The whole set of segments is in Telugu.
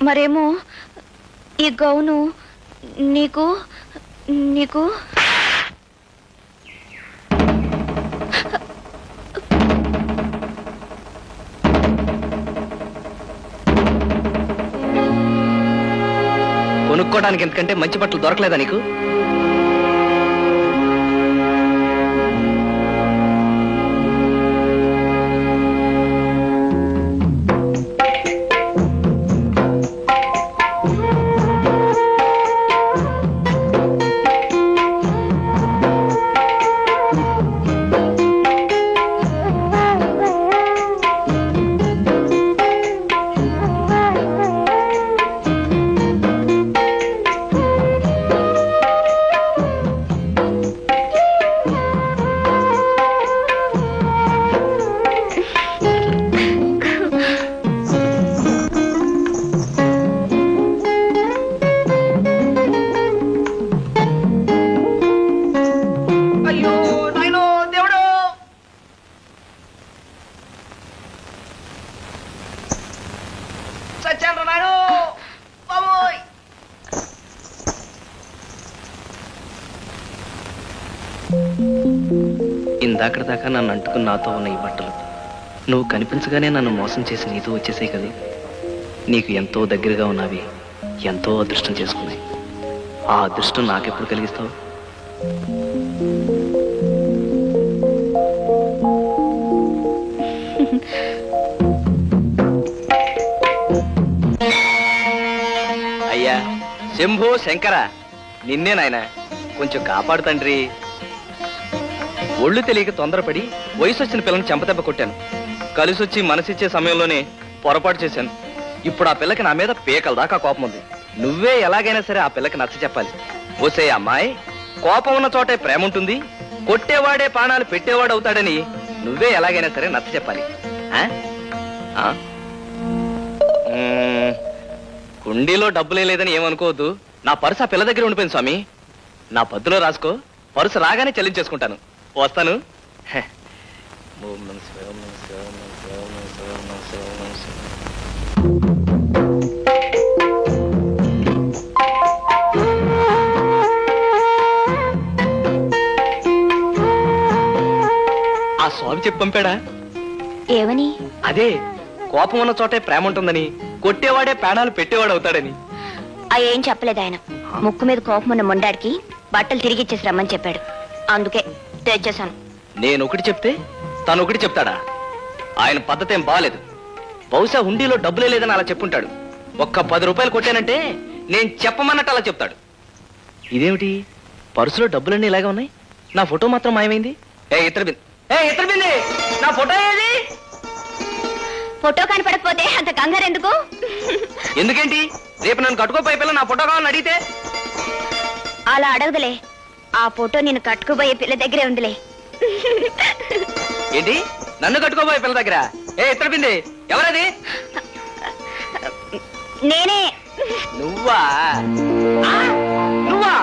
మరేమో ఈ గౌను నీకు నీకు కొనుక్కోవడానికి ఎందుకంటే మంచి బట్టలు దొరకలేదా నీకు? ఇందాకటి దాకా నన్ను అంటుకుని నాతో ఉన్న ఈ బట్టలు నువ్వు కనిపించగానే నన్ను మోసం చేసి నీతో వచ్చేసాయి కదా. నీకు ఎంతో దగ్గరగా ఉన్నవి ఎంతో అదృష్టం చేసుకున్నాయి. ఆ అదృష్టం నాకెప్పుడు కలిగిస్తావు? అయ్యా శంభో శంకర, నిన్నే నాయన, కొంచెం కాపాడు తండ్రి. ఒళ్ళు తెలియక తొందరపడి వయసు వచ్చిన పిల్లని చెంపదెబ్బ కొట్టాను. కలిసొచ్చి మనసిచ్చే సమయంలోనే పొరపాటు చేశాను. ఇప్పుడు ఆ పిల్లకి నా మీద పీకల దాకా కోపం ఉంది. నువ్వే ఎలాగైనా సరే ఆ పిల్లకి నచ్చ చెప్పాలి. ఓసే అమ్మాయి, కోపం ఉన్న చోటే ప్రేమ ఉంటుంది, కొట్టేవాడే ప్రాణాలు పెట్టేవాడు అవుతాడని నువ్వే ఎలాగైనా సరే నచ్చ చెప్పాలి. కుండీలో డబ్బులే లేదని ఏమనుకోవద్దు. నా పర్సు ఆ పిల్ల దగ్గర ఉండిపోయింది స్వామి. నా పద్దులో రాసుకో, పర్సు రాగానే చెల్లించేసుకుంటాను. వస్తాను. ఆ స్వామి చెప్పి పంపాడా? ఏమని? అదే, కోపం ఉన్న చోటే ప్రేమ ఉంటుందని, కొట్టేవాడే ప్రాణాలు పెట్టేవాడు అవుతాడని. ఏం చెప్పలేదు ఆయన. ముక్కు మీద కోపం ఉన్న మొండాడికి బట్టలు తిరిగిచ్చేసి రమ్మని చెప్పాడు. అందుకే తెచ్చేశాను. నేను ఒకటి చెప్తే తను ఒకటి చెప్తాడా? ఆయన పద్ధతి ఏం బాగాలేదు. బహుశా హుండీలో డబ్బులే లేదని అలా చెప్పుంటాడు. ఒక్క 10 రూపాయలు కొట్టానంటే నేను చెప్పమన్నట్టు అలా చెప్తాడు. ఇదేమిటి, పర్సులో డబ్బులన్నీ ఇలాగే ఉన్నాయి, నా ఫోటో మాత్రం మాయమైంది. ఇతర బింది, నా ఫోటో ఏది? ఫోటో కనపడకపోతే అంత కంగారు ఎందుకు? ఎందుకేంటి, రేపు నన్ను కట్టుకోపోయే పిల్ల నా ఫోటో కావాలని అడిగితే? అలా అడగదులే, ఆ ఫోటో నేను కట్టుకోబోయే పిల్ల దగ్గరే ఉందిలే. ఏంటి, నన్ను కట్టుకోబోయే పిల్ల దగ్గర? ఇతర బింది, ఎవరది? నేనే. నువ్వా? నువ్వా?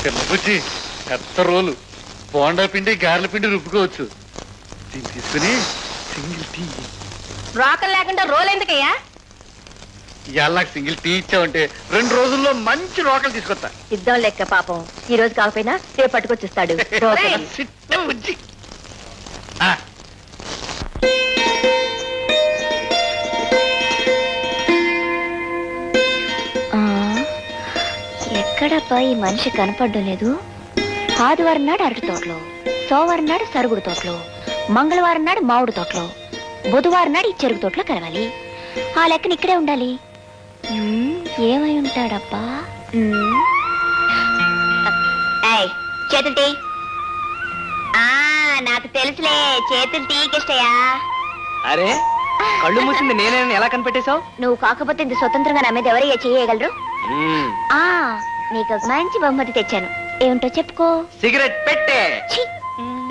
చిన్నపుచ్చి పెద్ద రోలు బోండా పిండి గారెల పిండి రుబ్బుకోవచ్చు. దీన్ని తీసుకుని సింగిల్ టీ. రోకలు లేకుండా రోల్ ఎందుకయ్యా? ఇవాళ నాకు సింగిల్ టీ ఇచ్చావంటే 2 రోజుల్లో మంచి రోకలు తీసుకొస్తా. ఇద్దాం లెక్క పాపం. ఈ రోజు కాకపోయినా రేపు పట్టుకొచ్చిస్తాడు. చిన్నపుచ్చి. ఎక్కడప్పా ఈ మనిషి కనపడడం లేదు? ఆదివారం నాడు అరటి తోటలో, సోమవారం నాడు సరుగుడు తోటలో, మంగళవారం నాడు మామిడి తోటలో, బుధవారం నాడు ఈ చెరుకు తోటలో కలవాలి. ఆ లెక్కన ఇక్కడే ఉండాలి. ఏమై ఉంటాడబ్బా? చేతులు టీ. నాకు తెలుసులే, చేతులు టీకిష్టయా. అరే కళ్ళు మూసింది నేనే ఎలా కనిపెట్టేశావు? నువ్వు కాకపోతే ఇంత స్వతంత్రంగా నా మీద ఎవరయ్యా చేయగలరు? నీకు ఒక మంచి బహుమతి తెచ్చాను. ఏమిటో చెప్పుకో. సిగరెట్ పెట్టే.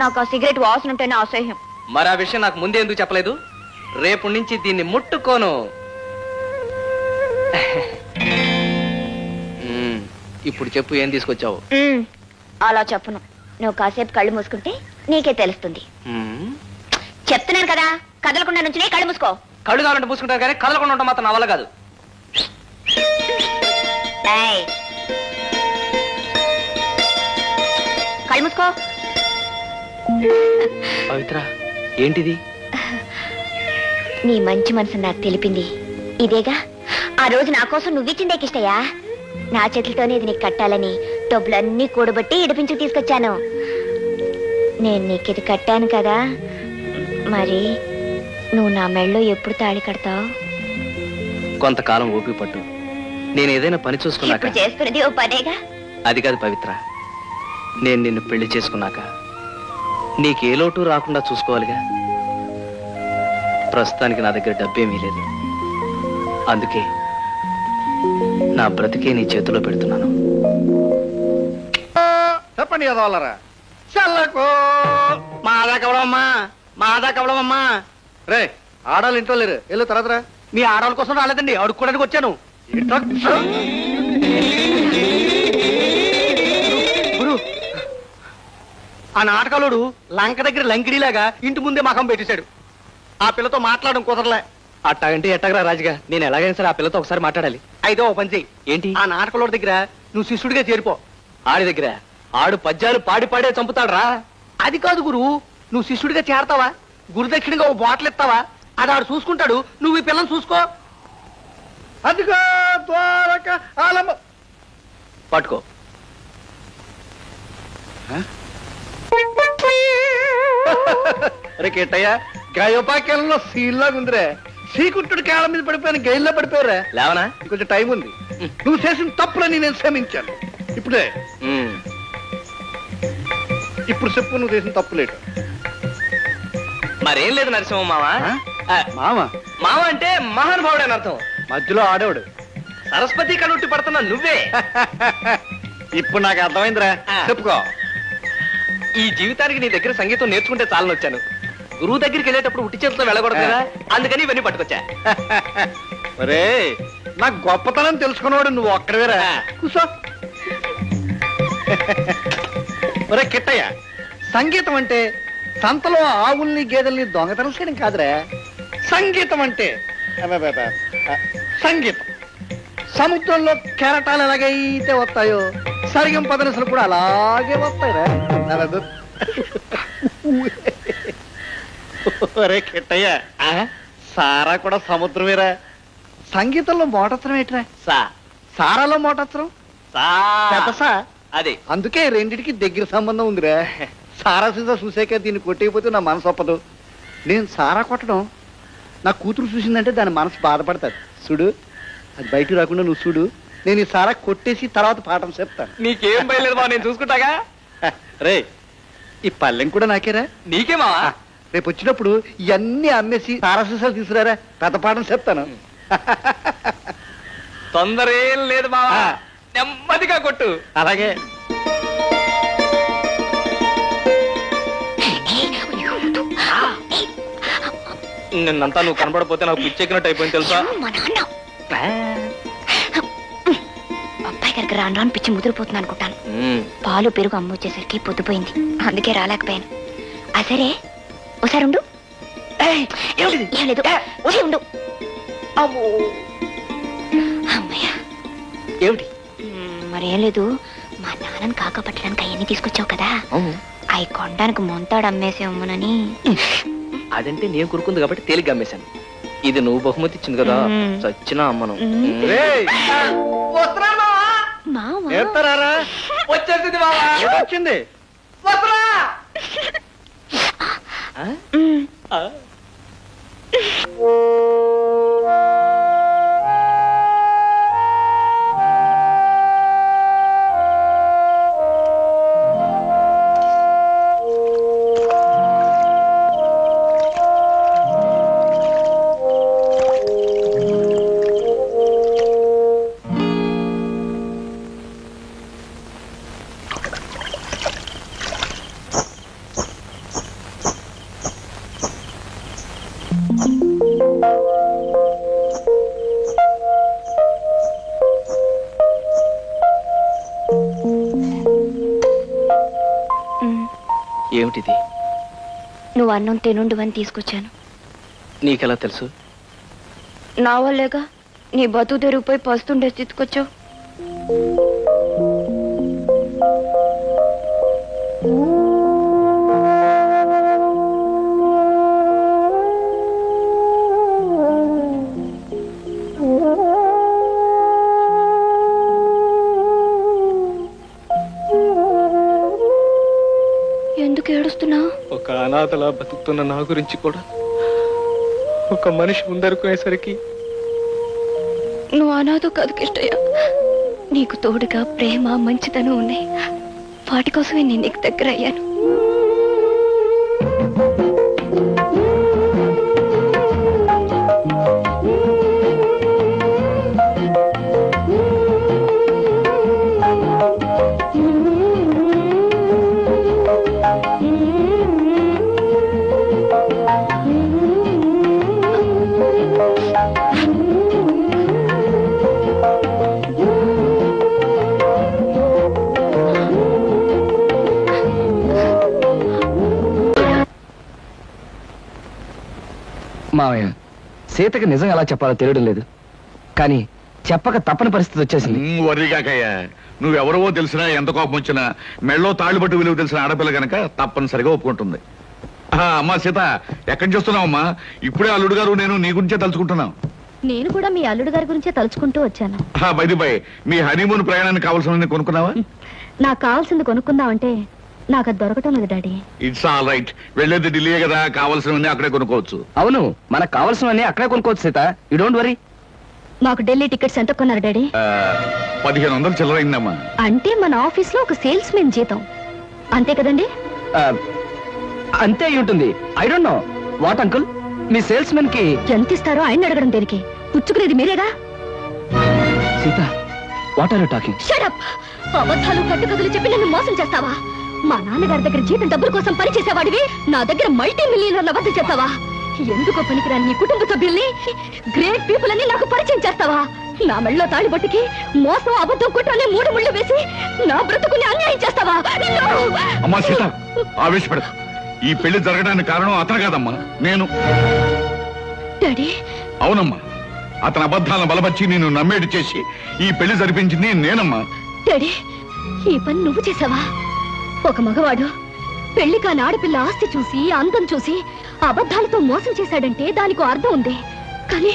నాకు ఆ సిగరెట్ వాసన ఉంటేనే అసహ్యం. మరి ఆ విషయం నాకు ముందే ఎందుకు చెప్పలేదు? రేపు నుంచి దీన్ని ముట్టుకోను. ఇప్పుడు చెప్పు, ఏం తీసుకొచ్చావు? అలా చెప్పను. నువ్వు కాసేపు కళ్ళు మూసుకుంటే నీకే తెలుస్తుంది. చెప్తున్నాను కదా, కదలకుండా నుంచి కళ్ళు మూసుకో. కళ్ళు కావాలంటే మూసుకుంటాను కానీ కదలకుండా ఉంటాం మాత్రం నా వల్ల కాదు. కళ్ళు మూసుకో. పవిత్ర, ఏంటిది? నీ మంచి మనసు నాకు తెలిపింది ఇదేగా. ఆ రోజు నా కోసం నువ్విచ్చిందే కిష్టయ్యా. నా చేతులతోనే ఇది నీకు కట్టాలని డబ్బులన్నీ కూడబట్టి ఇడిపించి తీసుకొచ్చాను. నేను నీకు ఇది కట్టాను కదా, మరి నువ్వు నా మెళ్ళో ఎప్పుడు తాళి కడతావు? కొంతకాలం ఓపిక పట్టు. నేను ఏదైనా పని చూసుకున్నాక. చేసుకునేది ఓ పనేగా. అది కాదు పవిత్ర, నేను నిన్ను పెళ్లి చేసుకున్నాక నీకే లోటు రాకుండా చూసుకోవాలిగా. ప్రస్తుతానికి నా దగ్గర డబ్బేమీ లేదు. అందుకే నా బ్రతికే నీ చేతిలో పెడుతున్నాను. చెప్పండి కదవాలరా. చల్లకు మాదా కవడమ్మా, మాదా కవడమమ్మా. రే ఆడాలి ఇంట్లో లేరు, వెళ్ళు తర్వాత రా. మీ ఆడవాళ్ళ కోసం రాలేదండి, అడుక్కోడానికి వచ్చాను. ఆ నాటకాలోడు లంక దగ్గర లంకిడిలాగా ఇంటి ముందే మకం పెట్టేశాడు. ఆ పిల్లతో మాట్లాడడం కుదరలే. అట్టాగంటే ఎట్టగరా రాజుగా, నేను ఎలాగైనా సరే ఆ పిల్లతో ఒకసారి మాట్లాడాలి. అయితే ఓ పని చెయ్యి. ఏంటి? ఆ నాటకలోడి దగ్గర నువ్వు శిష్యుడిగా చేరిపో. ఆడి దగ్గర ఆడు పద్యాలు పాడి పాడే చంపుతాడు రా. అది కాదు గురు, నువ్వు శిష్యుడిగా చేరతావా, గురుదక్షిణగా ఓ బాటిల్ ఇస్తావా, అది ఆడు చూసుకుంటాడు, నువ్వు ఈ పిల్లని చూసుకో. అదిగో ద్వారక ఆలమ్మ. పట్టుకో. రే కేటయ్య, గాయోపాకేలంలో సీల్లాగా ఉందిరే. శ్రీకుంఠుడి కేళ మీద పడిపోయాను, గైల్లో పడిపోయారా. లేవనా? కొంచెం టైం ఉంది. నువ్వు చేసిన తప్పులని నేను క్షమించాను. ఇప్పుడే ఇప్పుడు చెప్పు, నువ్వు చేసిన తప్పులేట. మరేం లేదు నరసింహ మామ. మామ మామ అంటే మహానుభావుడు అని అర్థం. మధ్యలో ఆడేవాడు. సరస్వతి కనుట్టి పడుతున్నా నువ్వే. ఇప్పుడు నాకు అర్థమైందిరా, చెప్పుకో. ఈ జీవితానికి నీ దగ్గర సంగీతం నేర్చుకుంటే చాలని వచ్చాను. గురువు దగ్గరికి వెళ్ళేటప్పుడు ఉట్టి చేతితో వెళ్ళకూడదు కదా, అందుకని ఇవన్నీ పట్టుకొచ్చా. మరే నాకు గొప్పతనం తెలుసుకున్నవాడు నువ్వు ఒక్కడవేరా. కూసో. ఒరే కిట్టయ్య, సంగీతం అంటే సంతలో ఆవుల్ని గేదెల్ని దొంగతనం చేయడం కాదురా. సంగీతం అంటే సంగీతం సముద్రంలో కెరటాలు ఎలాగైతే వస్తాయో సరిగం పదనసలు కూడా అలాగే వస్తాయిరా. ఒరే కిట్టయ్య, సారా కూడా సముద్రమేరా. సంగీతంలో మోటత్రం ఏంట్రా? సారాలో మోటత్రం సా. అదే, అందుకే రెండిటికి దగ్గర సంబంధం ఉందిరా. సారా సీసా చూసాక దీన్ని కొట్టేయకపోతే నా మనసు ఒప్పదు. నేను సారా కొట్టడం నా కూతురు చూసిందంటే దాని మనసు బాధపడతాడు. చూడు, అది బయటకు రాకుండా నువ్వు చూడు. నేను ఈ సారా కొట్టేసి తర్వాత పాఠం చెప్తాను. నీకేం బయలేదు బా, నేను చూసుకుంటాగా. రే, ఈ పల్లెం కూడా నాకేరా. నీకేమా? రేపు వచ్చినప్పుడు ఇవన్నీ అమ్మేసి సారా సీసాలు తీసుకురారా, పెద్ద పాఠం చెప్తాను. తొందర ఏం లేదు బావా, నెమ్మదిగా కొట్టు. అలాగే. నిన్నంతా నువ్వు కనబడపోతే నాకు పిచ్చెక్కినట్టు అయిపోయింది తెలుసా. అబ్బాయి గారు దగ్గరికి రాను రాను పిచ్చి ముదిరిపోతుంది అనుకుంటాను. పాలు పెరుగు అమ్మ వచ్చేసరికి పొద్దుపోయింది, అందుకే రాలేకపోయాను. సరే ఒకసారి ఉండు. ఏం లేదు, ఉండు. అమ్మయ్యా. ఏమిటి? మరేం లేదు, మా నాన్నని కాకా పట్టడానికి అవన్నీ తీసుకొచ్చావు కదా, అవి కొనడానికి మొంతాడు అమ్మేసి అమ్మనని. అదంటే నేను కొరుకుంది కాబట్టి తేలిగ్గా అమ్మేశాను. ఇది నువ్వు బహుమతి ఇచ్చింది కదా, చచ్చినా అమ్మను. వచ్చేసింది వచ్చింది. ఏమిటిది? నువ్వు అన్నం తినుండు అని తీసుకొచ్చాను. నీకెలా తెలుసు? నా వల్లేగా నీ బతుకు తెరిగిపోయి పస్తుండే తీసుకొచ్చావు. ఎందుకు ఏడుస్తున్నావు? ఒక అనాథలా బతుకుతున్న నా గురించి కూడా ఒక మనిషి ముందరుకునేసరికి నువ్వు అనాథ కాదు కిష్టయ్య, నీకు తోడుగా ప్రేమ మంచితనం ఉన్నాయి. వాటి కోసమే నేను నీకు దగ్గర అయ్యాను. మావయ్య, సీతకి నిజం ఎలా చెప్పాలో తెలియడం లేదు, కానీ చెప్పక తప్పని పరిస్థితి వచ్చేసింది. వర్రిగాకయ్యా, నువ్వెవరవో తెలిసినా ఎంత కోపం వచ్చినా మెళ్ళో తాళిబట్టు విలువ తెలిసిన ఆడపిల్ల కనుక తప్పనిసరిగా ఒప్పుకుంటుంది. అమ్మా సీత, ఎక్కడి చూస్తున్నావమ్మా? ఇప్పుడే అల్లుడు గారు నేను నీ గురించే తలుచుకుంటున్నాం. నేను కూడా మీ అల్లుడు గారి గురించే తలుచుకుంటూ వచ్చాను. బై బై, మీ హనీమూన్ ప్రయాణానికి కావాల్సిన కొనుక్కున్నావా? నాకు కావాల్సింది కొనుక్కుందామంటే నాకు అది దొరకటం లేదు డాడీ. ఇట్స్ ఆల్ రైట్, వెళ్ళేది ఢిల్లీ కదా, కావాల్సినవన్నీ అక్కడే కొనుక్కోవచ్చు. అవును, మనకు కావాల్సినవన్నీ అక్కడే కొనుక్కోవచ్చు సీత, యూ డోంట్ వరీ. మాకు ఢిల్లీ టికెట్స్ ఎంత కొన్నారు డాడీ? 1500 చిల్లరైందమ్మా. అంటే మన ఆఫీస్ లో ఒక సేల్స్ మెన్ జీతం అంతే కదండి? అంతే అయి ఉంటుంది. I don't know what uncle, మీ సేల్స్ మెన్ కి ఎంత ఇస్తారో ఆయన అడగడం దేనికి? పుచ్చుకునేది మీరేగా. Sita, what are you talking? Shut up! అబద్ధాలు కట్టుకథలు చెప్పి నన్ను మోసం చేస్తావా? మా నాన్నగారి దగ్గర జీతం డబ్బుల కోసం పనిచేసేవాడివి నా దగ్గర మల్టీ మిలియనర్ల వద్ద చేస్తావా? ఎందుకో పనికిరాని నీ కుటుంబ సభ్యుల్ని, గ్రేట్ పీపుల్ అని నాకు పరిచయం చేస్తావా? నా మెళ్ళలో తాళిబొట్టుకి మోసం అబద్ధం కుట్రనే 3 ముళ్ళు వేసి నా బ్రతుకుని అన్యాయం చేస్తావా? అమ్మా సీత, ఆవేశపడ. ఈ పెళ్లి జరగడానికి కారణం అతను కాదమ్మా, నేను. డాడీ? అవునమ్మా, అతని అబద్ధాలను బలపరిచి నేను నమ్మేటి చేసి ఈ పెళ్లి జరిపించింది నేనమ్మా. డాడీ, ఈ పని నువ్వు చేసావా? ఒక మగవాడు పెళ్లి కాని ఆడపిల్ల ఆస్తి చూసి అందం చూసి అబద్ధాలతో మోసం చేశాడంటే దానికి అర్థం ఉంది. కానీ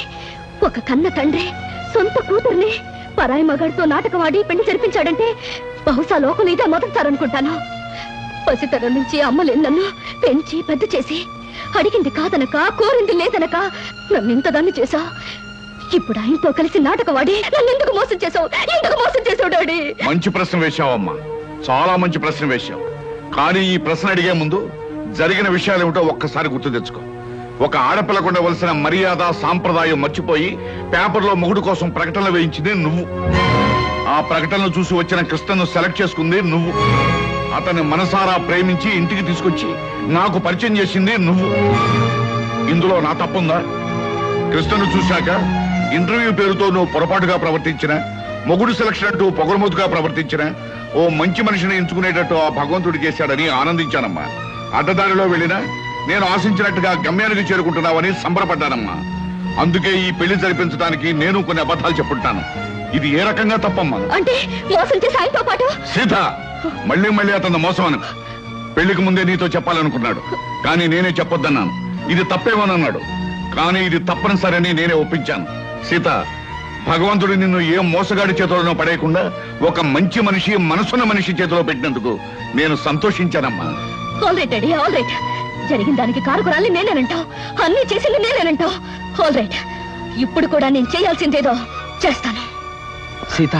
ఒక కన్న తండ్రి సొంత కూతుర్ని పరాయి మగాడితో నాటకవాడి పెళ్లి జరిపించాడంటే బహుశా లోకం ఇదే మొదలుతారనుకుంటాను. పసితరం నుంచి అమ్మలేని నన్ను పెంచి పెద్ద చేసి అడిగింది కాదనక కోరింది లేదనక నన్ను ఇంతదాన్ని చేశావు. ఇప్పుడు ఆయనతో కలిసి నాటకవాడి నన్ను ఎందుకు మోసం చేశావు? ఎందుకు మోసం చేశావు డాడీ? మంచి ప్రశ్న వేశావమ్మా, చాలా మంచి ప్రశ్న వేశావు. కానీ ఈ ప్రశ్న అడిగే ముందు జరిగిన విషయాలేమిటో ఒక్కసారి గుర్తు తెచ్చుకో. ఒక ఆడపిల్లకు ఉండవలసిన మర్యాద సాంప్రదాయం మర్చిపోయి పేపర్లో మొగుడు కోసం ప్రకటనలు వేయించింది నువ్వు. ఆ ప్రకటనలు చూసి వచ్చిన కృష్ణను సెలెక్ట్ చేసుకుంది నువ్వు. అతన్ని మనసారా ప్రేమించి ఇంటికి తీసుకొచ్చి నాకు పరిచయం చేసింది నువ్వు. ఇందులో నా తప్పుందా? కృష్ణను చూశాక ఇంటర్వ్యూ పేరుతో నువ్వు పొరపాటుగా ప్రవర్తించిన మొగుడు సెలక్షన్ అంటూ పొగరమూతుగా ప్రవర్తించిన ఓ మంచి మనిషిని ఎంచుకునేటట్టు ఆ భగవంతుడు చేశాడని ఆనందించానమ్మా. అడ్డదారిలో వెళ్ళినా నేను ఆశించినట్టుగా గమ్యానికి చేరుకుంటున్నావని సంబరపడ్డానమ్మా. అందుకే ఈ పెళ్లి జరిపించడానికి నేను కొన్ని అబద్ధాలు చెప్పుంటాను. ఇది ఏ రకంగా తప్పమ్మా? అంటే మోసం చేసి ఆయనతో పాటు సీత, మళ్ళీ మళ్ళీ అతను మోసం అను. పెళ్లికి ముందే నీతో చెప్పాలనుకున్నాడు, కానీ నేనే చెప్పొద్దన్నాను. ఇది తప్పేమోనన్నాడు, కానీ ఇది తప్పనిసరని నేనే ఒప్పించాను. సీత, భగవంతుడు నిన్ను ఏ మోసగాడి చేతిలోనో పడేయకుండా ఒక మంచి మనిషి, మనసున్న మనిషి చేతిలో పెట్టినందుకు నేను సంతోషించానమ్మా. All right daddy, all right. జరిగిన దానికి కారుకురాల్ని నేనేనంటావు, అన్ని చేసింది నేనేనంటావు. ఆల్ రైట్, ఇప్పుడు కూడా నేను చేయాల్సిందేదో చేస్తాను. సీత,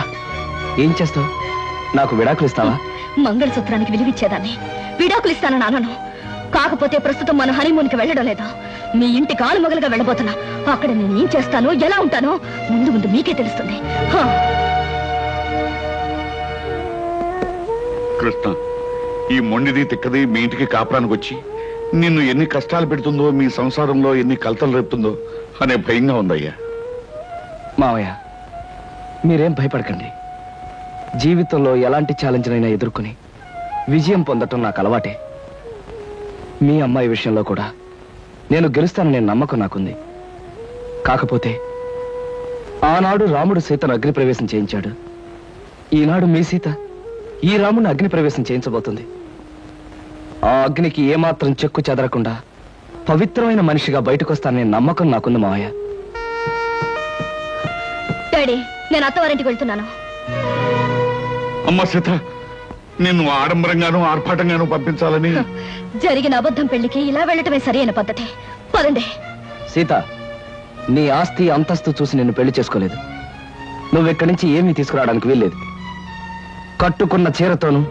ఏం చేస్తావు? నాకు విడాకులు ఇస్తావా? మంగళసూత్రానికి విలువిచ్చేదాన్ని విడాకులు ఇస్తానని అనను. కాకపోతే ప్రస్తుతం మన హనీమూన్కి వెళ్ళడం లేదా, మీ ఇంటి కాలుమగలుగా వెళ్ళబోతున్నా. అక్కడ నేను ఏం చేస్తానో, ఎలా ఉంటానో ముందు ముందు మీకే తెలుస్తుంది. కృష్ణ, ఈ మొండిది తిక్కది మీ ఇంటికి కాపురానికి వచ్చి నిన్ను ఎన్ని కష్టాలు పెడుతుందో, మీ సంసారంలో ఎన్ని కలతలు రేపుతుందో అనే భయంగా ఉందయ్యా. మావయ్య, మీరేం భయపడకండి. జీవితంలో ఎలాంటి ఛాలెంజ్నైనా ఎదుర్కొని విజయం పొందటం నాకు అలవాటే. మీ అమ్మాయి విషయంలో కూడా నేను గెలుస్తాననే నమ్మకం నాకుంది. కాకపోతే ఆనాడు రాముడు సీతను అగ్నిప్రవేశం చేయించాడు. ఈనాడు మీ సీత ఈ రాముడిని అగ్నిప్రవేశం చేయించబోతుంది. ఆ అగ్నికి ఏమాత్రం చెక్కు చెదరకుండా పవిత్రమైన మనిషిగా బయటకొస్తాననే నమ్మకం నాకుంది మావయ్య. డాడీ, నేను అత్తవారింటికి వెళ్తున్నాను. అమ్మ సీత, నిన్ను ఆడంబరంగాను ఆర్భాటంగాను పంపించాలని జరిగిన అబద్ధం పెళ్లికి ఇలా వెళ్ళటమే సరైన పద్ధతి. పదండి. సీత, నీ ఆస్తి అంతస్తు చూసి నిన్ను పెళ్లి చేసుకోలేదు. నువ్వెక్కడి నుంచి ఏమీ తీసుకురావడానికి వీల్లేదు. కట్టుకున్న చీరతోనూ,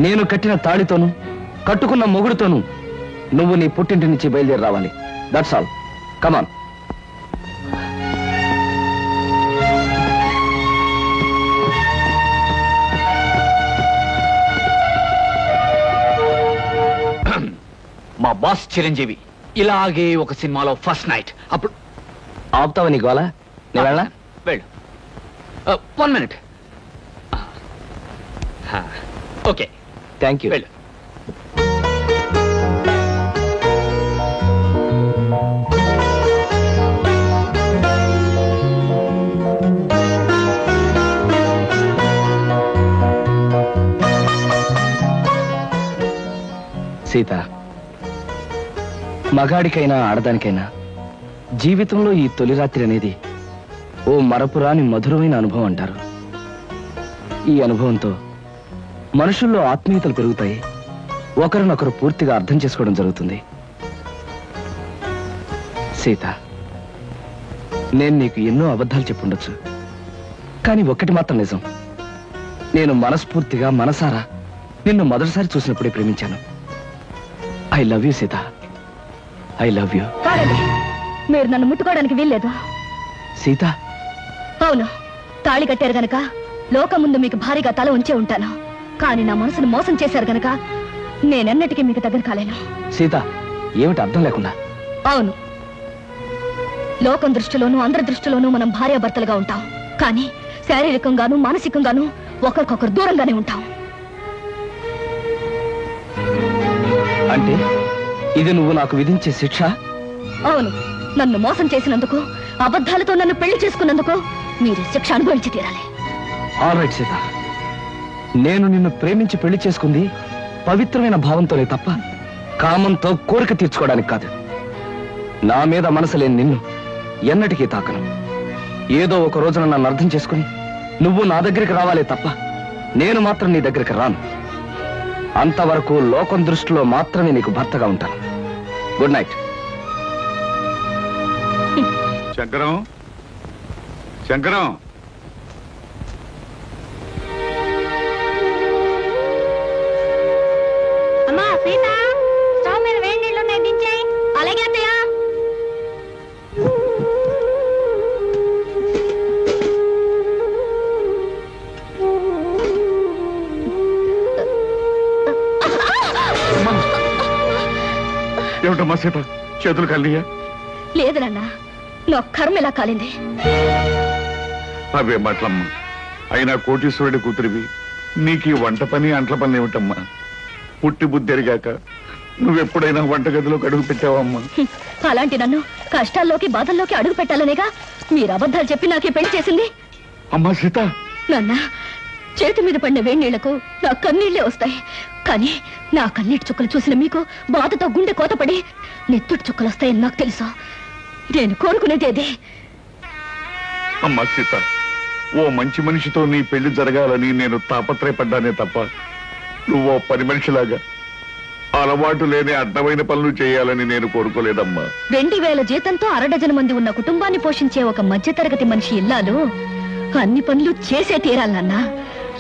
నేను కట్టిన తాళితోనూ, కట్టుకున్న మొగుడుతోనూ నువ్వు నీ పుట్టింటి నుంచి బయలుదేరి రావాలి. That's all. కమాన్. మా బాస్ చిరంజీవి ఇలాగే ఒక సినిమాలో ఫస్ట్ నైట్. అప్పుడు ఆపుతావా నీ గోలా? నేను వెళ్ళా? వెళ్ళు. 1 minute. Okay, thank you. వెళ్ళు. సీత, మగాడికైనా ఆడదానికైనా జీవితంలో ఈ తొలి రాత్రి అనేది ఓ మరపురాని మధురమైన అనుభవం అంటారు. ఈ అనుభవంతో మనుషుల్లో ఆత్మీయతలు పెరుగుతాయి, ఒకరినొకరు పూర్తిగా అర్థం చేసుకోవడం జరుగుతుంది. సీత, నేను నీకు ఎన్నో అబద్ధాలు చెప్పుండొచ్చు, కానీ ఒక్కటి మాత్రం నిజం. నేను మనస్ఫూర్తిగా మనసారా నిన్ను మొదటిసారి చూసినప్పుడే ప్రేమించాను. I love you Sita, I love you. మీరు నన్ను ముట్టుకోవడానికి వీల్లేదు. సీత, అవును, తాళి కట్టారు గనక లోకం ముందు మీకు భారీగా తల ఉంచే ఉంటాను. కానీ నా మనసును మోసం చేశారు గనక నేనెన్నటికీ మీకు దగ్గర కాలేను. సీత, ఏమిటి అర్థం లేకుండా? అవును, లోకం దృష్టిలోనూ అందరి దృష్టిలోనూ మనం భార్యాభర్తలుగా ఉంటాం, కానీ శారీరకంగాను మానసికంగాను ఒకరికొకరు దూరంగానే ఉంటాం. అంటే ఇది నువ్వు నాకు విధించే శిక్ష? అవును, నన్ను మోసం చేసినందుకు, అబద్ధాలతో నన్ను పెళ్లి చేసుకున్నందుకు మీరు శిక్ష అనుభవించి తీరాలి. ఆల్ రైట్ సీత, నేను నిన్ను ప్రేమించి పెళ్లి చేసుకుంది పవిత్రమైన భావంతోనే తప్ప కామంతో కోరిక తీర్చుకోవడానికి కాదు. నా మీద మనసు లేని నిన్ను ఎన్నటికీ తాకను. ఏదో ఒక రోజున నన్ను అర్థం చేసుకుని నువ్వు నా దగ్గరికి రావాలే తప్ప నేను మాత్రం నీ దగ్గరికి రాను. అంతవరకు లోకం దృష్టిలో మాత్రమే నీకు భర్తగా ఉంటాను. Good night. శంకరం, శంకరం, అమ్మా సీత, స్టవ్ మీద వేడి నీళ్ళు ఉన్నాయి, దించేయి. అలాగే అత్తయ్య. ఏమిటమ్మా సీత, చేతులు కలియా? లేదు నాన్న, నా కర్మ ఇలా కాలింది. అవే మాటలమ్మా, అయినా కోటీశ్వరుడి కూతురివి నీకు ఈ వంట పని అంట్ల పని ఏమిటమ్మా? పుట్టి బుద్ధి ఎరిగాక నువ్వెప్పుడైనా వంటగదిలోకి అడుగు పెట్టావమ్మా? అలాంటి నన్ను కష్టాల్లోకి బాధల్లోకి అడుగు పెట్టాలనేగా మీరు అబద్ధాలు చెప్పి నాకే పెళ్లి చేసింది. అమ్మా సీత, నాన్న, చేతి మీద పడిన వేణీళ్లకు నా కన్నీళ్లే వస్తాయి. కానీ నా కన్నీటి చుక్కలు చూసిన మీకు బాధతో గుండె కోతపడి నెత్తుటి చుక్కలు వస్తాయని నాకు తెలుసు. నేను కోరుకునేదేది. అమ్మా సీత, ఓ మంచి మనిషితో నీ పెళ్లి జరగాలని నేను తాపత్రయపడ్డానే తప్ప నువ్వో పని మనిషిలాగా అలవాటు లేని అడ్డమైన పనులు చేయాలని నేను కోరుకోలేదమ్మా. 2000 జీతంతో 6 మంది ఉన్న కుటుంబాన్ని పోషించే ఒక మధ్యతరగతి మనిషి ఇల్లాలు అన్ని పనులు చేసే తీరాలన్నా.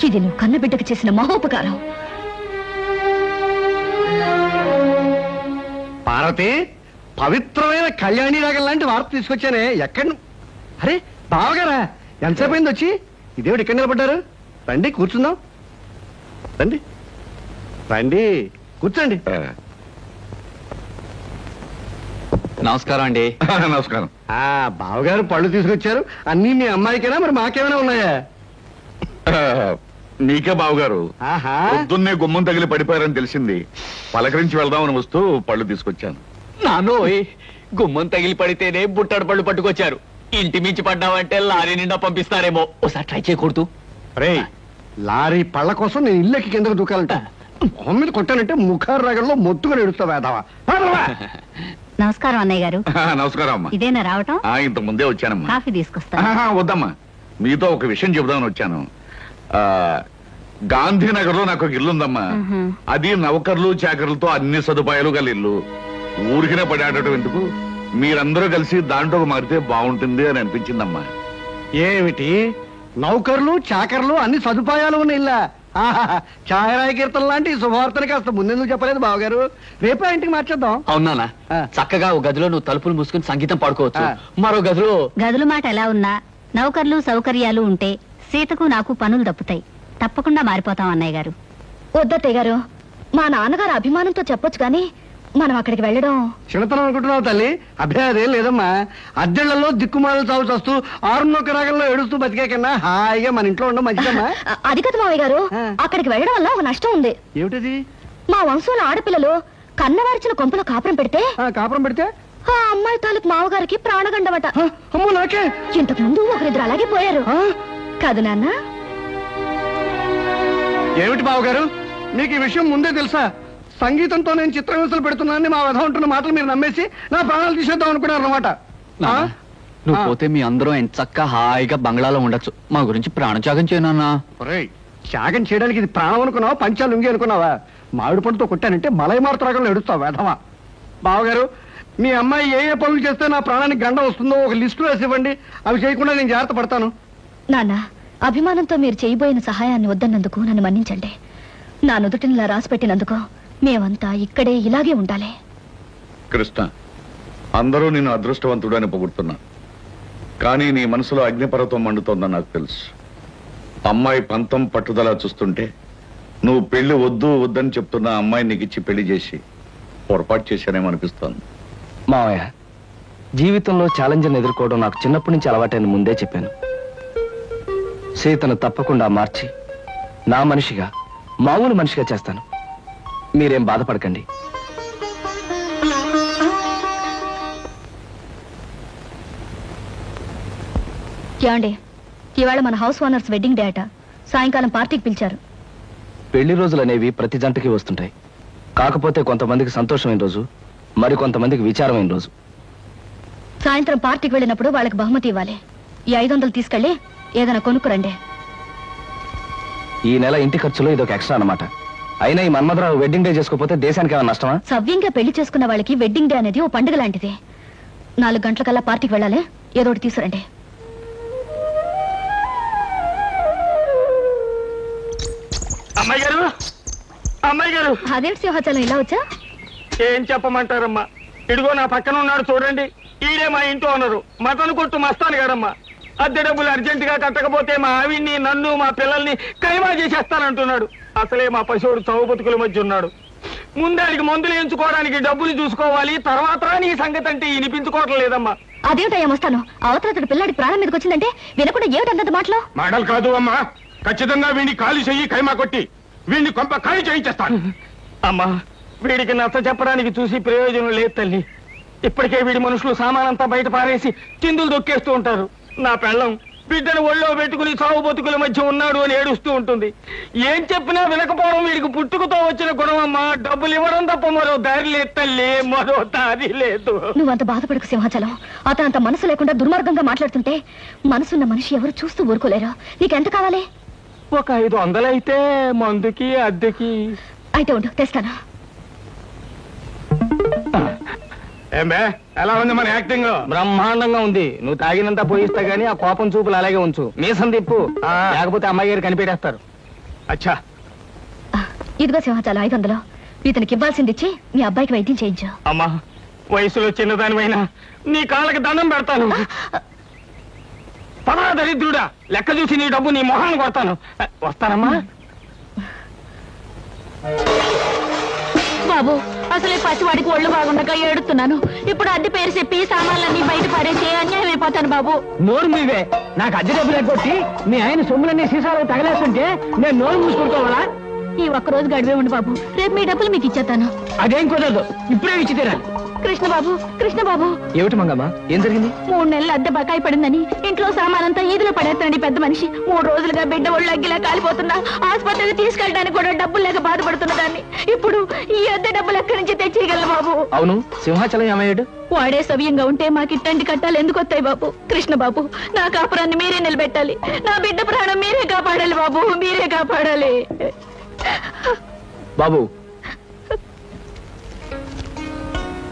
ఇది నువ్వు కన్నబిడ్డకు చేసిన మహోపకారం. పార్వతి, పవిత్రమైన కళ్యాణి రాగం లాంటి వార్త తీసుకొచ్చానే. ఎక్కడ అరే బావగారా, ఎంతసేపు అయింది వచ్చి? ఇదేమిటి ఇక్కడ నిలబడ్డారు? రండి కూర్చుందాం. రండి రండి కూర్చోండి. నమస్కారం అండి. నమస్కారం. బావగారు పళ్ళు తీసుకొచ్చారు. అన్నీ మీ అమ్మాయికేనా, మరి మాకేమైనా ఉన్నాయా? నీకే బావగారు. పొద్దున్నే గుమ్మం తగిలి పడిపోయారని తెలిసింది. పలకరించి వెళ్దామని వస్తూ పళ్ళు తీసుకొచ్చాను. నానోయ్, గుమ్మం తగిలి పడితేనే బుట్టడు పళ్ళు పట్టుకొచ్చారు. ఇంటి మించి పడ్డావంటే లారీ నిండా పంపిస్తారేమో. ఒకసారి ట్రై చేయకూడదు. రే, లారీ పళ్ళ కోసం నేను ఇల్లెక్కి కిందకు దూకాలంట. మొహం మీద కొట్టానంటే ముఖారు రగంలో మొత్తుగా ఎడుస్తా వేదావా. నమస్కారం అన్నయ్య గారు. నమస్కారం అమ్మా. ఇదేనా రావటం? ఇంత ముందే వచ్చానమ్మా. కాఫీ తీసుకొస్తా. వద్దమ్మా, మీతో ఒక విషయం చెబుదామని వచ్చాను. గాంధీనగర్ లో నాకు ఒక ఇల్లు ఉందమ్మా. అది నౌకర్లు చాకర్లతో అన్ని సదుపాయాలు గల ఇల్లు. ఊరికినే పడాడటం ఎందుకు, మీరందరూ కలిసి దాంట్లో మారితే బాగుంటుంది అని అనిపించిందమ్మా. ఏమిటి, నౌకర్లు చాకర్లు అన్ని సదుపాయాలు ఉన్న ఇల్లా? ఛాయరాయ కీర్తన లాంటి శుభవార్తని కాస్త ముందెందుకు చెప్పలేదు బావగారు? రేపే ఇంటికి మార్చేద్దాం. అవునా? చక్కగా ఒక గదిలో నువ్వు తలుపులు మూసుకుని సంగీతం పాడుకోవచ్చు. మరో గదిలో గదుల మాట ఎలా ఉన్నా నౌకర్లు సౌకర్యాలు ఉంటే సీతకు నాకు పనులు తప్పుతాయి. తప్పకుండా మారిపోతాం అన్నయ్య గారు. వద్దత్తయ్య గారు, మా నాన్నగారు అభిమానంతో చెప్పొచ్చు కానీ మనం అక్కడికి వెళ్ళడం చిన్నతనం అనుకుంటున్నావు తల్లి. అభ్యాదేం లేదమ్మా. అద్దెళ్లలో దిక్కుమాలు చావు చస్తూ 6 రాగంలో ఏడుస్తూ బతికే కన్నా హాయిగా మన ఇంట్లో ఉండడం మంచిదమ్మా. అది కదా మావయ్య గారు, అక్కడికి వెళ్ళడం వల్ల ఒక నష్టం ఉంది. ఏమిటది? మా వంశంలో ఆడపిల్లలు కన్నవారిచిన కొంపలో కాపురం పెడితే కాపురం పెడితే ఆ అమ్మాయి తాలూకు మావగారికి ప్రాణగండమట. అమ్మో నాకే. ఇంతకు ముందు ఒకరిద్దరు అలాగే పోయారు కాదు నాన్న? ఏమిటి బావగారు, మీకు ఈ విషయం ముందే తెలుసా? సంగీతంతో నేను చిత్రహింసలు పెడుతున్నానని మా వధ ఉంటున్న మాటలు మీరు నమ్మేసి నా ప్రాణాలు తీసేద్దాం అనుకున్నారు అన్నమాట. నువ్వు పోతే మీ అందరూ ఎంత చక్కగా హాయిగా బంగ్లాలో ఉండొచ్చు. మా గురించి ప్రాణత్యాగం చేయనన్నా. త్యాగం చేయడానికి ఇది ప్రాణం అనుకున్నావా, పంచాలు ఉంగి అనుకున్నావా? మామిడి పండుతో కొట్టానంటే మలైమారుత రాగంలో ఎడుస్తావు వేధవా. బావగారు, మీ అమ్మాయి ఏ ఏ పనులు చేస్తే నా ప్రాణానికి గండ వస్తుందో ఒక లిస్టు వేసి ఇవ్వండి. అవి చేయకుండా నేను జాగ్రత్త పడతాను. నాన్న, అభిమానంతో మీరు చేయబోయిన సహాయాన్ని వద్దన్నందుకు నన్ను మన్నించండి. నా నుదుటినిలా రాసి పెట్టినందుకు మేమంతా ఇక్కడే ఇలాగే ఉండాలి. కృష్ణ, అందరూ నిన్ను అదృష్టవంతుడు అని పొగుడుతున్నా, కానీ నీ మనసులో అగ్నిపర్వతం మండుతోందని నాకు తెలుసు. అమ్మాయి పంతం పట్టుదల చూస్తుంటే నువ్వు పెళ్లి వద్దు వద్దని చెప్తున్న అమ్మాయి నీకు ఇచ్చి పెళ్లి చేసి పొరపాటు చేశానేమో అనిపిస్తోంది. మావయ్య, జీవితంలో ఛాలెంజ్ని ఎదుర్కోవడం నాకు చిన్నప్పటి నుంచి అలవాటైన ముందే చెప్పాను. సీతను తప్పకుండా మార్చి నా మనిషిగా, మామూలు మనిషిగా చేస్తాను. మీరేం బాధపడకండి. ఏమండి, ఇవాళ మన హౌస్ ఓనర్స్ వెడ్డింగ్ డే అట. సాయంకాలం పార్టీకి పిలిచారు. పెళ్లి రోజులు అనేవి ప్రతి జంటకి వస్తుంటాయి. కాకపోతే కొంతమందికి సంతోషమైన రోజు, మరి కొంతమందికి విచారమైన రోజు. సాయంత్రం పార్టీకి వెళ్ళినప్పుడు వాళ్ళకి బహుమతి ఇవ్వాలి. ఈ 500 తీసుకెళ్ళి ఏదైనా కొనుక్కురండి. ఈ నెల ఇంటి ఖర్చులో ఇదొక ఎక్స్ట్రా అన్నమాట. అయినా ఈ మన్మధరావు వెడ్డింగ్ డే చేసుకోకపోతే దేశానికి ఏమైనా నష్టమా? సవ్యంగా పెళ్లి చేసుకున్న వాళ్ళకి వెడ్డింగ్ డే అనేది ఓ పండుగ లాంటిది. 4 గంటలకల్లా పార్టీకి వెళ్ళాలి. ఏదో ఒకటి తీసుకురండి. అమ్మాయి గారు, అమ్మాయి గారు. అదేంటి సింహాచలం ఇలా వచ్చా? ఏం చెప్పమంటారమ్మా, ఇదిగో నా పక్కన ఉన్నాడు చూడండి. ఈడే మా ఇంట్లో ఉన్నారు. మటన్ కొట్టు మస్తాను గారమ్మా. అద్దె డబ్బులు అర్జెంట్ గా కట్టకపోతే మా ఆవిడ్ని, నన్ను, మా పిల్లల్ని కైమా చేసేస్తానంటున్నాడు. అసలే మా పశువుడు చౌ బతుకుల మధ్య ఉన్నాడు. ముందాడికి మందులు ఎంచుకోవడానికి డబ్బులు చూసుకోవాలి, తర్వాత నీ సంగతి అంటే వినిపించుకోవటం లేదమ్మా. అదేమిటయ్యా వస్తాను. అవతల పిల్లాడి ప్రాణం మీదకి వచ్చిందంటే వినకుండా ఏమిటంత మాటలు? మాటలు కాదు అమ్మా, ఖచ్చితంగా వీడిని ఖాళీ చెయ్యి కైమా కొట్టి వీడిని కొంప ఖాళీ చేయించేస్తాను. అమ్మా వీడికి నచ్చ చెప్పడానికి చూసి ప్రయోజనం లేదు తల్లి. ఇప్పటికే వీడి మనుషులు సామానంతా బయట పారేసి చిందులు దొక్కేస్తూ ఉంటారు. నా పెళ్ళం బిడ్డను ఒళ్ళో పెట్టుకుని సాగు బతుకుల మధ్య ఉన్నాడు అని ఏడుస్తూ ఉంటుంది. ఏం చెప్పినా వినకపోవడం వీడికి పుట్టుకతో వచ్చిన గుణం అమ్మా. డబ్బులు ఇవ్వడం తప్ప మరో దారి లేదు తల్లి, మరో దారి లేదు. నువ్వంత బాధపడకు సింహాచలం. అతను అంత మనసు లేకుండా దుర్మార్గంగా మాట్లాడుతుంటే మనసున్న మనిషి ఎవరు చూస్తూ ఊరుకోలేరు. నీకెంత కావాలి? ఒక 500 అయితే మందుకి అద్దెకి. అయితే ఉండు, తెస్తాను. ఏమే ఎలా ఉంది మన యాక్టింగ్? బ్రహ్మాండంగా ఉంది. నువ్వు తాగినంత పోయిస్తా గానీ ఆ కోపం చూపులు అలాగే ఉంచు. మీసం తిప్పు, లేకపోతే అమ్మాయి గారు కనిపెట్టేస్తారు. అచ్చా ఇదిగో సింహాచలం 500. ఇతనికి ఇవ్వాల్సింది ఇచ్చి మీ అబ్బాయికి వైద్యం చేయించు. అమ్మా వయసులో చిన్నదానివైనా నీ కాళ్ళకి దండం పెడతాను. పదా దరిద్రుడా, లెక్క చూసి నీ డబ్బు నీ మొహాన్ని కొడతాను. వస్తానమ్మా. బాబు అసలే పసివాడికి ఒళ్ళు బాగుండగా ఏడుతున్నాను. ఇప్పుడు అద్దె పేరు చెప్పి సామాన్లన్నీ బయట పడేసి అన్యాయం అయిపోతాను బాబు. నోరు మీవే. నాకు అద్దె డబ్బులు ఎగ్గొట్టి మీ ఆయన సొమ్ములన్నీ సీసాలు తగలేస్తుంటే నేను నోరు మూసుకుంటావాలా? ఈ ఒక్కరోజు గడివే ఉండి బాబు, రేపు మీ డబ్బులు మీకు ఇచ్చేస్తాను. అదేం కుదరదు, ఇప్పుడే ఇచ్చి తీరాలి. కృష్ణబాబు కృష్ణబాబు. ఏమిటి మంగమ్మ, ఏం జరిగింది? 3 నెలలు అద్దె బకాయి పడిందని ఇంట్లో సామానంతా ఈదులో పడేస్తానండి పెద్ద మనిషి. 3 రోజులుగా బిడ్డ ఒళ్ళు అగ్గిలా కాలిపోతున్నా ఆసుపత్రికి తీసుకెళ్ళడానికి కూడా డబ్బులు లేక బాధపడుతున్న దాన్ని ఇప్పుడు ఈ అద్దె డబ్బులు ఎక్కడి నుంచి తెచ్చేయగలను బాబు? అవును, సింహాచలం ఏమయ్యాడు? వాడే సవ్యంగా ఉంటే మాకు ఇట్టండి కట్టాలి ఎందుకు వస్తాయి బాబు? కృష్ణబాబు నా కాపురాన్ని మీరే నిలబెట్టాలి. నా బిడ్డ ప్రాణం మీరే కాపాడాలి బాబు, మీరే కాపాడాలి బాబు.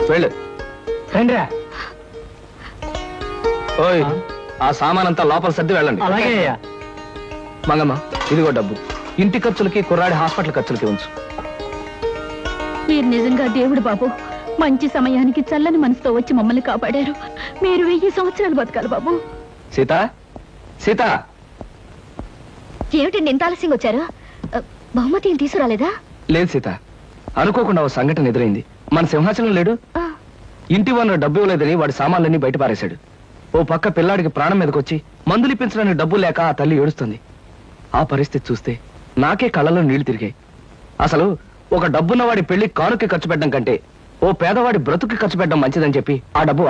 వెళ్ళు. రండిరా. ఓయ్, ఆ సామానంతా లోపల సర్ది వెళ్ళండి. అలాగే అయ్యా. మంగమ్మ, ఇదిగో డబ్బు. ఇంటి ఖర్చులకి కుర్రాడి హాస్పిటల్ ఖర్చులకి ఉంచు. మీరు నిజంగా దేవుడు బాబు. మంచి సమయానికి చల్లని మనసుతో వచ్చి మమ్మల్ని కాపాడారు. మీరు 1000 సంవత్సరాలు బతకాలి బాబు. సీత, సీత. ఏమిటండి ఇంత ఆలస్యంగా వచ్చారు? బహుమతి ఏం తీసుకురాలేదా? లేదు సీత, అనుకోకుండా ఓ సంఘటన ఎదురైంది. మన సింహాచలం లేడు, ఇంటి వన్న డబ్బు ఇవ్వలేదని వాడి సామాన్లన్నీ బయట పారేశాడు. ఓ పక్క పిల్లాడికి ప్రాణం మీదకొచ్చి మందులు ఇప్పించడానికి డబ్బు లేక ఆ తల్లి ఏడుస్తుంది. ఆ పరిస్థితి చూస్తే నాకే కళ్ళలో నీళ్లు తిరిగాయి. అసలు ఒక డబ్బున్న వాడి పెళ్లి కానుక ఖర్చు పెట్టడం కంటే ఓ పేదవాడి బ్రతుకు ఖర్చు పెట్టడం మంచిదని చెప్పి ఆ డబ్బు